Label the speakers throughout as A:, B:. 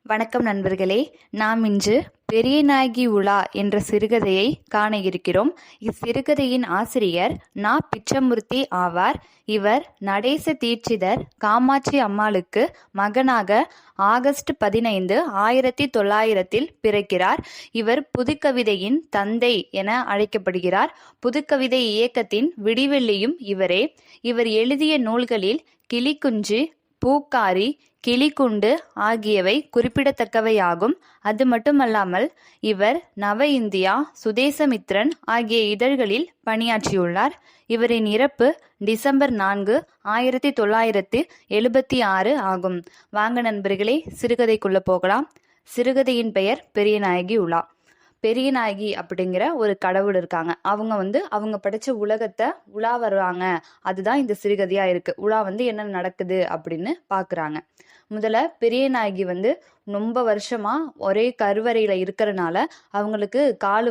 A: வணக்கம் நண்பர்களே. நாம் இன்று பெரியநாயகி உலா என்ற சிறுகதையை காண இருக்கிறோம். இச்சிறுகதையின் ஆசிரியர் நா. பிச்சமூர்த்தி ஆவார். இவர் நடேச தீட்சிதர் காமாட்சி அம்மாளுக்கு மகனாக ஆகஸ்ட் 15, 1900 பிறக்கிறார். இவர் புதுக்கவிதையின் தந்தை என அழைக்கப்படுகிறார். புதுக்கவிதை இயக்கத்தின் விடிவெள்ளியும் இவரே. இவர் எழுதிய நூல்களில் கிளிக்குஞ்சு, பூக்காரி, கிளிக்குண்டு ஆகியவை குறிப்பிடத்தக்கவையாகும். அது மட்டுமல்லாமல் இவர் நவ இந்தியா, சுதேசமித்ரன் ஆகிய இதழ்களில் பணியாற்றியுள்ளார். இவரின் இறப்பு டிசம்பர் 4, 1976 ஆகும். வாங்க நண்பர்களே, சிறுகதைக்குள்ள போகலாம். சிறுகதையின் பெயர் பெரியநாயகி உலா. பெரியநாயகி அப்படிங்கிற ஒரு கடவுள் இருக்காங்க. அவங்க படைச்ச உலகத்தை உலா வருவாங்க. அதுதான் இந்த சிறுகதையா இருக்கு. உலா என்ன நடக்குது அப்படின்னு பாக்குறாங்க. முதல்ல பெரியநாயகி ரொம்ப வருஷமா ஒரே கருவறையில இருக்கிறனால அவங்களுக்கு காலு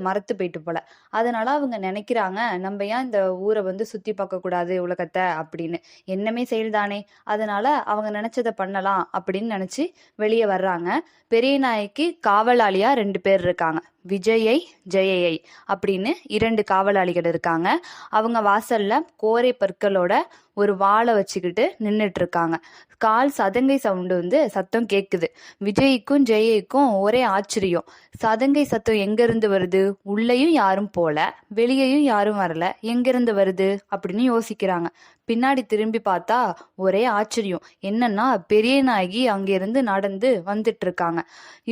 A: மரத்து போயிட்டு போல. அதனால அவங்க நினைக்கிறாங்க, நம்ம ஏன் இந்த ஊரை சுத்தி பார்க்க கூடாது உலகத்தை அப்படின்னு. என்னமே செயல்தானே, அதனால அவங்க நினைச்சதை பண்ணலாம் அப்படின்னு நினைச்சு வெளியே வர்றாங்க. பெரியநாயகிக்கு காவலாளியா 2 பேர் இருக்காங்க. விஜயை, ஜெயையை அப்படின்னு 2 காவலாளிகள் இருக்காங்க. அவங்க வாசல்ல கோரை பற்களோட ஒரு வாளை வச்சுக்கிட்டு நின்றுட்டு இருக்காங்க. கால் சதங்கை சவுண்டு சத்தம் கேக்குது. விஜய்க்கும் ஜெயைக்கும் ஒரே ஆச்சரியம். சதங்கை சத்தம் எங்க இருந்து வருது? உள்ளேயும் யாரும் போல, வெளியேயும் யாரும் வரல, எங்கிருந்து வருது அப்படின்னு யோசிக்கிறாங்க. பின்னாடி திரும்பி பார்த்தா ஒரே ஆச்சரியம். என்னன்னா, பெரியநாயகி அங்கிருந்து நடந்து வந்துட்டு இருக்காங்க.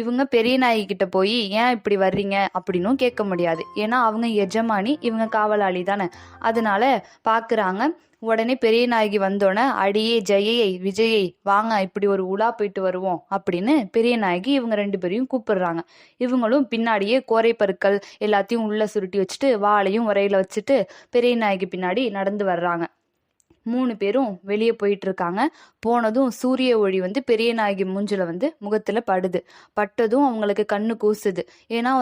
A: இவங்க பெரியநாயகி கிட்ட போய் ஏன் இப்படி வர்றீங்க அப்படின்னும் கேட்க முடியாது. ஏன்னா அவங்க எஜமானி, இவங்க காவலாளி தானே. அதனால பாக்குறாங்க. உடனே பெரியநாயகி வந்தோடனே, அடியே ஜெயையை, விஜயை வாங்க, இப்படி ஒரு உலா போயிட்டு வருவோம் அப்படின்னு பெரியநாயகி இவங்க 2 பேரையும் கூப்பிடுறாங்க. இவங்களும் பின்னாடியே கோரை பற்கள் எல்லாத்தையும் உள்ள சுருட்டி வச்சுட்டு வாளையும் உரையில வச்சுட்டு பெரியநாயகி பின்னாடி நடந்து வர்றாங்க. 3 பேரும் வெளியே போயிட்டு இருக்காங்க. போனதும் சூரிய ஒளி பெரியநாயகி மூஞ்சில முகத்துல பட்டதும் அவங்களுக்கு கண்ணு கூசுது. ஏன்னா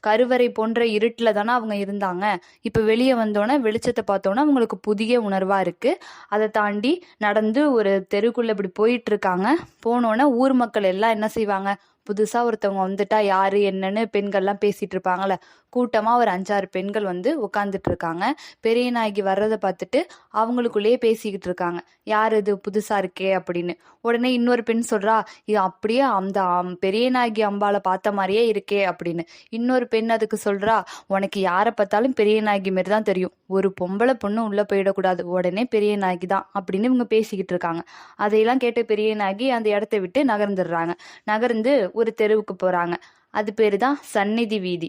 A: கருவறை போன்ற இருட்டுல தானே அவங்க இருந்தாங்க. இப்ப வெளியே வந்தோன்னே வெளிச்சத்தை பார்த்தோன்னா அவங்களுக்கு புதிய உணர்வா இருக்கு. அதை தாண்டி நடந்து ஒரு தெருக்குள்ள இப்படி போயிட்டு இருக்காங்க. போனோன்னே ஊர் மக்கள் எல்லாம் என்ன செய்வாங்க, புதுசா ஒருத்தவங்க வந்துட்டா யாரு என்னன்னு பெண்கள்லாம் பேசிட்டு இருப்பாங்கல்ல. கூட்டமா ஒரு 5-6 பெண்கள் உட்காந்துட்டு இருக்காங்க. பெரியநாயகி வர்றதை பார்த்துட்டு அவங்களுக்குள்ளேயே பேசிக்கிட்டு இருக்காங்க, யார் இது புதுசா இருக்கே அப்படின்னு. உடனே இன்னொரு பெண் சொல்றா, இது அப்படியே அந்த பெரியநாயகி அம்பாளை பார்த்த மாதிரியே இருக்கே அப்படின்னு. இன்னொரு பெண் அதுக்கு சொல்றா, உனக்கு யாரை பார்த்தாலும் பெரியநாயகி மாரி தான் தெரியும், ஒரு பொம்பளை பொண்ணு உள்ள போயிடக்கூடாது, உடனே பெரியநாயகி தான் அப்படின்னு இவங்க பேசிக்கிட்டு இருக்காங்க. அதையெல்லாம் கேட்டு பெரியநாயகி அந்த இடத்த விட்டு நகர்ந்துடுறாங்க. நகர்ந்து ஒரு தெருவுக்கு போறாங்க. அது பேரு தான் சந்நிதி வீதி.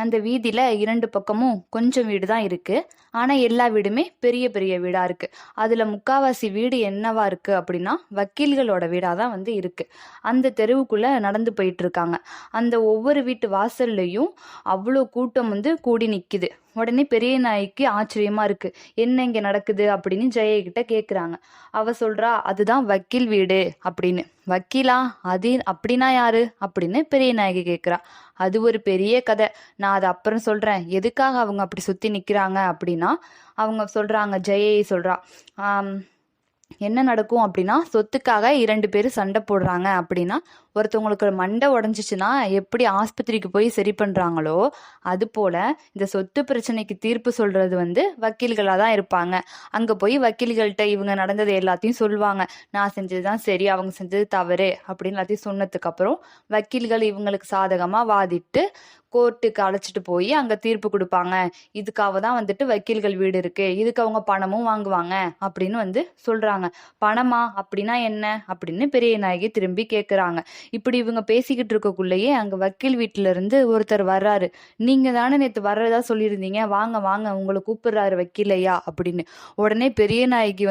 A: அந்த வீதியில 2 பக்கமும் கொஞ்சம் வீடு தான் இருக்கு. ஆனா எல்லா வீடுமே பெரிய பெரிய வீடா இருக்கு. அதுல முக்காவாசி வீடு என்னவா இருக்கு அப்படின்னா வக்கீல்களோட வீடாதான் இருக்கு. அந்த தெருவுக்குள்ள நடந்து போயிட்டு இருக்காங்க. அந்த ஒவ்வொரு வீட்டு வாசல்லையும் அவ்வளோ கூட்டம் கூடி நிக்குது. உடனே பெரியநாயகிக்கு ஆச்சரியமா இருக்கு, என்ன இங்க நடக்குது அப்படின்னு ஜெய கிட்ட கேக்குறாங்க. அவ சொல்றா, அதுதான் வக்கீல் வீடு அப்படின்னு. வக்கீலா? அது அப்படின்னா யாரு அப்படின்னு பெரியநாயகி கேக்குறா. அது ஒரு பெரிய கதை, நான் அதை அப்புறம் சொல்றேன். எதுக்காக அவங்க அப்படி சுத்தி நிக்கிறாங்க அப்படின்னா, அவங்க சொல்றாங்க, ஜெயை சொல்றா, என்ன நடக்கும் அப்படின்னா, சொத்துக்காக 2 பேரும் சண்டை போடுறாங்க அப்படின்னா, ஒருத்தவங்களுக்கு மண்டை உடஞ்சிச்சுன்னா எப்படி ஆஸ்பத்திரிக்கு போய் சரி பண்றாங்களோ, அது போல இந்த சொத்து பிரச்சனைக்கு தீர்ப்பு சொல்றது வக்கீல்களாக தான் இருப்பாங்க. அங்க போய் வக்கீல்கள்கிட்ட இவங்க நடந்தது எல்லாத்தையும் சொல்லுவாங்க. நான் செஞ்சதுதான் சரி, அவங்க செஞ்சது தவறு அப்படின்னு எல்லாத்தையும் சொன்னதுக்கு அப்புறம் வக்கீல்கள் இவங்களுக்கு சாதகமா வாதிட்டு கோர்ட்டுக்கு அழைச்சிட்டு போய் அங்க தீர்ப்பு கொடுப்பாங்க. இதுக்காக தான் வக்கீல்கள் வீடு இருக்கு, இதுக்கு அவங்க பணமும் வாங்குவாங்க அப்படின்னு சொல்றாங்க. பணமா அப்படின்னா என்ன அப்படின்னு பெரியநாயகி திரும்பி கேக்குறாங்க. இப்படி இவங்க பேசிக்கிட்டு இருக்கக்குள்ளேயே அங்க வக்கீல் வீட்டுல இருந்து ஒருத்தர் வர்றாரு. நீங்க தானே நேத்து வர்றதா சொல்லியிருந்தீங்க, வாங்க வாங்க, உங்களை கூப்பிடுறாரு வக்கீலையா அப்படின்னு. உடனே பெரியநாயகி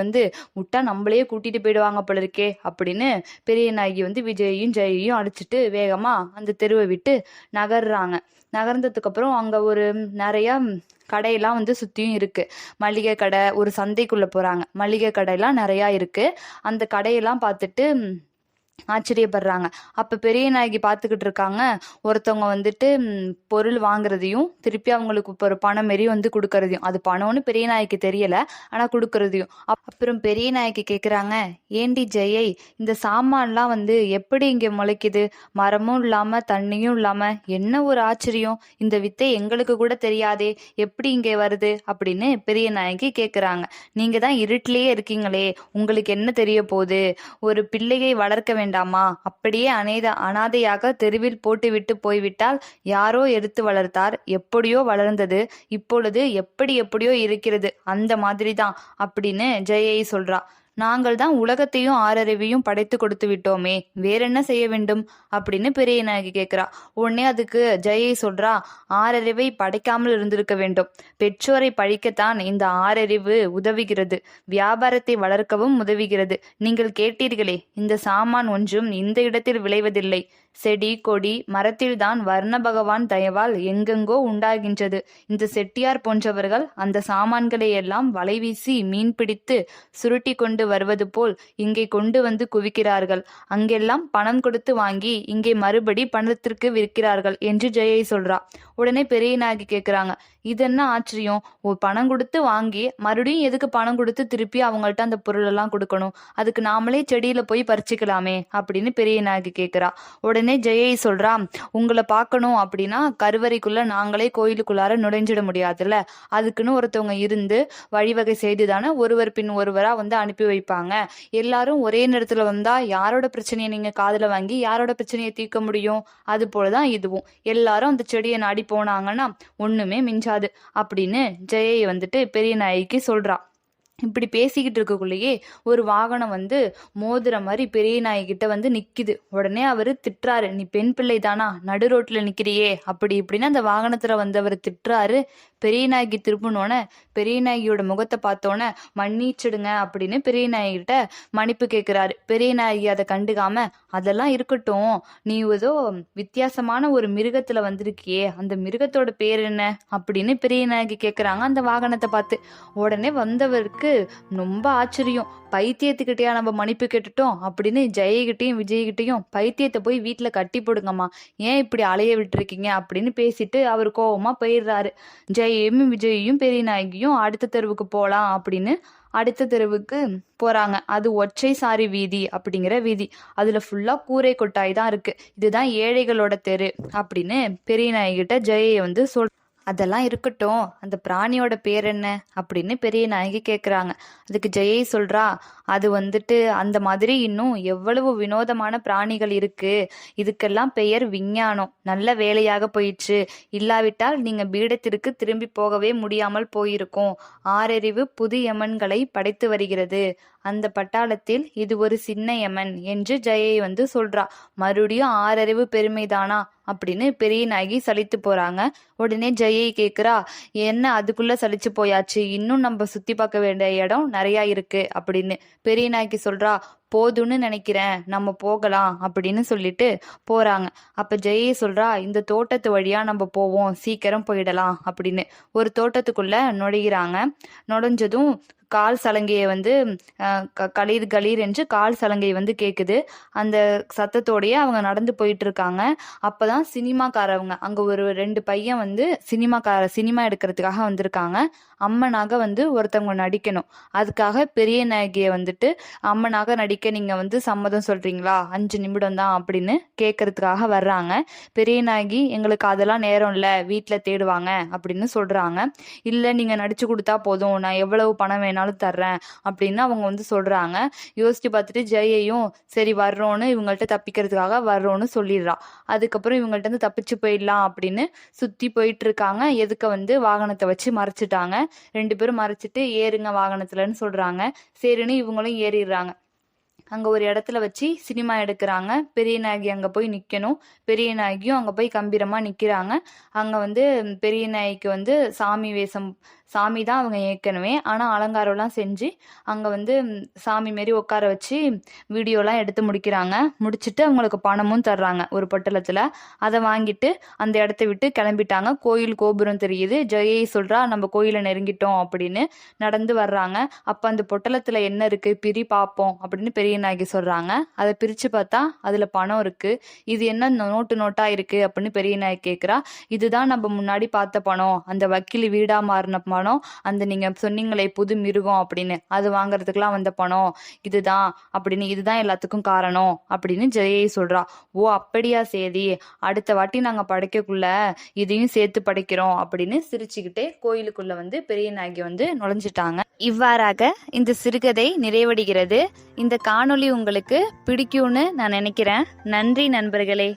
A: விட்டா நம்மளையே கூட்டிட்டு போயிடுவாங்க போல இருக்கே அப்படின்னு பெரியநாயகி விஜயையும் ஜெயையும் அழைச்சிட்டு வேகமா அந்த தெருவை விட்டு நகர்றாங்க. நகர்ந்ததுக்கு அப்புறம் அங்க ஒரு நிறைய கடையெல்லாம் சுத்தியும் இருக்கு. மளிகை கடை, ஒரு சந்தைக்குள்ள போறாங்க. மளிகை கடையெல்லாம் நிறைய இருக்கு. அந்த கடையெல்லாம் பார்த்துட்டு ஆச்சரியப்படுறாங்க. அப்ப பெரிய நாயகி பார்த்துக்கிட்டு இருக்காங்க. ஒருத்தவங்க வந்துட்டு பொருள் வாங்குறதையும் திருப்பி அவங்களுக்கு இப்போ ஒரு பணம் மாரி வந்து கொடுக்கறதையும், அது பணம்னு பெரிய நாய்க்கு தெரியல, ஆனா கொடுக்கறதையும். அப்புறம் பெரிய நாய்க்கு கேக்குறாங்க, ஏண்டி ஜெயை, இந்த சாமான்லாம் வந்து எப்படி இங்க முளைக்குது? மரமும் இல்லாம தண்ணியும் இல்லாம, என்ன ஒரு ஆச்சரியம், இந்த வித்தை எங்களுக்கு கூட தெரியாதே, எப்படி இங்கே வருது அப்படின்னு பெரிய நாயகி கேக்குறாங்க. நீங்க தான் இருட்டிலேயே இருக்கீங்களே, உங்களுக்கு என்ன தெரிய போகுது? ஒரு பிள்ளையை வளர்க்க வேண்டாமா? அப்படியே அனாதையாக தெருவில் போட்டுவிட்டு போய்விட்டால் யாரோ எடுத்து வளர்த்தார், எப்படியோ வளர்ந்தது, இப்பொழுது எப்படியோ இருக்கிறது, அந்த மாதிரி தான் அப்படின்னு ஜெயை சொல்றா. நாங்கள் தான் உலகத்தையும் ஆறறிவையும் படைத்து கொடுத்து விட்டோமே, வேற என்ன செய்ய வேண்டும் அப்படின்னு பெரிய நாயகி கேட்கிறா. உடனே அதுக்கு ஜெயை சொல்றா, ஆறறிவை படைக்காமல் இருந்திருக்க வேண்டும். பெற்றோரை பழிக்கத்தான் இந்த ஆறறிவு உதவுகிறது, வியாபாரத்தை வளர்க்கவும் உதவுகிறது. நீங்கள் கேட்டீர்களே, இந்த சாமான் ஒன்றும் இந்த இடத்தில் விளைவதில்லை, செடி கொடி மரத்தில்தான் வர்ண பகவான் தயவால் எங்கெங்கோ உண்டாகின்றது. இந்த செட்டியார் போன்றவர்கள் அந்த சாமான்களை எல்லாம் வலை வீசி மீன் பிடித்து சுருட்டி கொண்டு வருவது போல் இங்கே கொண்டு வந்து குவிக்கிறார்கள். அங்கெல்லாம் பணம் கொடுத்து வாங்கி இங்கே மறுபடி பணத்திற்கு விற்கிறார்கள் என்று ஜெயை சொல்றா. உடனே பெரிய நாயகி கேட்குறாங்க, இது என்ன ஆச்சரியம்? பணம் கொடுத்து வாங்கி மறுபடியும் எதுக்கு பணம் கொடுத்து திருப்பி அவங்கள்ட்ட அந்த பொருள் எல்லாம் கொடுக்கணும்? அதுக்கு நாமளே செடியில போய் பறிச்சுக்கலாமே அப்படின்னு பெரிய நாயகி கேட்குறா. உடனே ஜெயை சொல்றா, உங்களை பார்க்கணும் அப்படின்னா கருவறைக்குள்ள நாங்களே கோயிலுக்குள்ளார நுழைஞ்சிட முடியாதுல்ல, அதுக்குன்னு ஒருத்தவங்க இருந்து வழிவகை செய்து தானே ஒருவர் பின் ஒருவரா வந்து அனுப்பி வைப்பாங்க. எல்லாரும் ஒரே நேரத்துல வந்தா யாரோட பிரச்சனையை நீங்க காதுல வாங்கி யாரோட பிரச்சனையை தீர்க்க முடியும்? அது போலதான் இதுவும், எல்லாரும் அந்த செடியை நாடி போனாங்கன்னா ஒண்ணுமே மிஞ்சாது அப்படின்னு ஜெயை வந்துட்டு பெரிய நாயகிக்கு சொல்றா. இப்படி பேசிக்கிட்டு இருக்கக்குள்ளேயே ஒரு வாகனம் வந்து மோதுற மாதிரி பெரிய நாய்கிட்ட வந்து நிக்குது. உடனே அவரு திட்டுறாரு, நீ பெண் பிள்ளை தானா, நடு ரோட்ல நிக்கிறியே அப்படி இப்படின்னு அந்த வாகனத்துல வந்தவர் திட்டுறாரு. பெரிய நாய்க்கு திருப்பினோன்னே பெரிய நாயகியோட முகத்தை பார்த்தோன்னே மன்னிச்சிடுங்க அப்படின்னு பெரிய நாயகிட்ட மன்னிப்பு கேட்கிறாரு. பெரிய நாயகி அதை கண்டுக்காம, அதெல்லாம் இருக்கட்டும், நீ ஏதோ வித்தியாசமான ஒரு மிருகத்துல வந்திருக்கியே, அந்த மிருகத்தோட பேர் என்ன அப்படின்னு பெரிய நாயகி கேட்குறாங்க அந்த வாகனத்தை பார்த்து. உடனே வந்தவருக்கு ரொம்ப ஆச்சரியம். பைத்தியத்துக்கிட்டயா நம்ம மன்னிப்பு கேட்டுட்டோம் அப்படின்னு ஜெயகிட்டையும் விஜய்கிட்டையும், பைத்தியத்தை போய் வீட்டுல கட்டி போடுங்கம்மா, ஏன் இப்படி அலைய விட்டுருக்கீங்க அப்படின்னு பேசிட்டு அவர் கோவமா போயிடுறாரு. ஜெயும் விஜயும் பெரிய நாயகியும் அடுத்த தெருவுக்கு போலாம் அப்படின்னு அடுத்த தெருவுக்கு போறாங்க. அது ஒற்றை சாரி வீதி அப்படிங்கிற வீதி. அதுல ஃபுல்லா கூரை கொட்டாய் தான் இருக்கு. இதுதான் ஏழைகளோட தெரு அப்படின்னு பெரிய நாயகிட்ட ஜெயை வந்து அதெல்லாம் இருக்கட்டும், அந்த பிராணியோட பேர் என்ன அப்படின்னு பெரிய நாயகி கேட்குறாங்க. அதுக்கு ஜெயை சொல்றா, அது வந்துட்டு அந்த மாதிரி இன்னும் எவ்வளவு வினோதமான பிராணிகள் இருக்கு, இதுக்கெல்லாம் பெயர் விஞ்ஞானம். நல்ல வேலையாக போயிடுச்சு, இல்லாவிட்டால் நீங்க பீடத்திற்கு திரும்பி போகவே முடியாமல் போயிருக்கும். ஆறறிவு புது யமன்களை படைத்து வருகிறது, அந்த பட்டாளத்தில் இது ஒரு சின்ன யமன் என்று ஜெயை வந்து சொல்றா. மறுபடியும் ஆறறிவு பெருமைதானா அப்படின்னு பெரிய நாயகி சலித்து போறாங்க. உடனே ஜெயை கேக்குறா, என்ன அதுக்குள்ள சலிச்சு போயாச்சு, இன்னும் நம்ம சுத்தி பார்க்க வேண்டிய இடம் நிறைய இருக்கு அப்படின்னு. பெரிய நாயகி சொல்றா, போதும்னு நினைக்கிறேன், நம்ம போகலாம் அப்படின்னு சொல்லிட்டு போறாங்க. அப்ப ஜெயை சொல்றா, இந்த தோட்டத்து வழியா நம்ம போவோம், சீக்கிரம் போயிடலாம் அப்படின்னு. ஒரு தோட்டத்துக்குள்ள நுழைகிறாங்க. நுழைஞ்சதும் கால் சலங்கையை வந்து களீர் களீர் என்று கால் சலங்கை வந்து கேட்குது. அந்த சத்தத்தோடையே அவங்க நடந்து போயிட்டு இருக்காங்க. அப்பதான் சினிமாக்காரவங்க அங்க ஒரு 2 பையன் வந்து சினிமா எடுக்கிறதுக்காக வந்திருக்காங்க. அம்மனாக வந்து ஒருத்தவங்க நடிக்கணும். அதுக்காக பெரிய நாயகியை வந்துட்டு அம்மனாக நடிக்க நீங்க வந்து சம்மதம் சொல்றீங்களா, 5 நிமிடம் தான் அப்படின்னு கேட்கறதுக்காக வர்றாங்க. பெரிய நாயகி, எங்களுக்கு அதெல்லாம் நேரம் இல்லை, வீட்டுல தேடுவாங்க அப்படின்னு சொல்றாங்க. இல்ல, நீங்க நடிச்சு கொடுத்தா போதும், நான் எவ்வளவு பணம் வேணாலும் தர்றேன் அப்படின்னு அவங்க வந்து சொல்றாங்க. யோசிச்சு பார்த்துட்டு ஜெயையும் சரி வர்றோன்னு இவங்கள்ட்ட தப்பிக்கிறதுக்காக வர்றோன்னு சொல்லிடுறா. அதுக்கப்புறம் இவங்கள்ட்ட இருந்து தப்பிச்சு போயிடலாம் அப்படின்னு சுத்தி போயிட்டு இருக்காங்க. எதுக்க வந்து வாகனத்தை வச்சு மறைச்சிட்டாங்க. 2 பேரும் மறைச்சிட்டு ஏறுங்க வாகனத்துலன்னு சொல்றாங்க. சரின்னு இவங்களும் ஏறிடுறாங்க. அங்க ஒரு இடத்துல வச்சு சினிமா எடுக்கிறாங்க. பெரிய நாயகி அங்க போய் நிக்கணும். பெரிய நாயகியும் அங்க போய் கம்பீரமா நிக்கிறாங்க. அங்க வந்து பெரிய நாயகிக்கு வந்து சாமி வேஷம் சாமி தான் அவங்க ஏற்கனவே. ஆனால் அலங்காரம்லாம் செஞ்சு அங்கே வந்து சாமி மாரி உட்கார வச்சு வீடியோலாம் எடுத்து முடிக்கிறாங்க. முடிச்சுட்டு அவங்களுக்கு பணமும் தர்றாங்க ஒரு பொட்டலத்தில். அதை வாங்கிட்டு அந்த இடத்த விட்டு கிளம்பிட்டாங்க. கோயில் கோபுரம் தெரியுது. ஜெயை சொல்கிறா நம்ம கோயிலை நெருங்கிட்டோம் அப்படின்னு. நடந்து வர்றாங்க. அப்போ அந்த பொட்டலத்தில் என்ன இருக்குது பிரி பார்ப்போம் அப்படின்னு பெரிய நாயகி சொல்கிறாங்க. அதை பிரித்து பார்த்தா அதில் பணம் இருக்குது. இது என்ன நோட்டாக இருக்குது அப்படின்னு பெரிய நாயகி கேட்குறா. இதுதான் நம்ம முன்னாடி பார்த்த பணம், அந்த வக்கீல் வீடாக மாறின பணம், அந்த நீங்கள் சொன்னீங்களே புது மிருகம் அப்படின்னு அது வாங்குறதுக்கெலாம் வந்த பணம் இதுதான் அப்படின்னு, இதுதான் எல்லாத்துக்கும் காரணம் அப்படின்னு ஜெயை சொல்கிறா. ஓ அப்படியா சேதி, அடுத்த வாட்டி நாங்கள் படைக்கக்குள்ள இதையும் சேர்த்து படைக்கிறோம் அப்படின்னு சிரிச்சுக்கிட்டே கோயிலுக்குள்ள வந்து பெரிய நாயகி வந்து நுழைஞ்சிட்டாங்க. இவ்வாறாக இந்த சிறுகதை நிறைவடைகிறது. இந்த காணொளி உங்களுக்கு பிடிக்கும்னு நான் நினைக்கிறேன். நன்றி நண்பர்களே.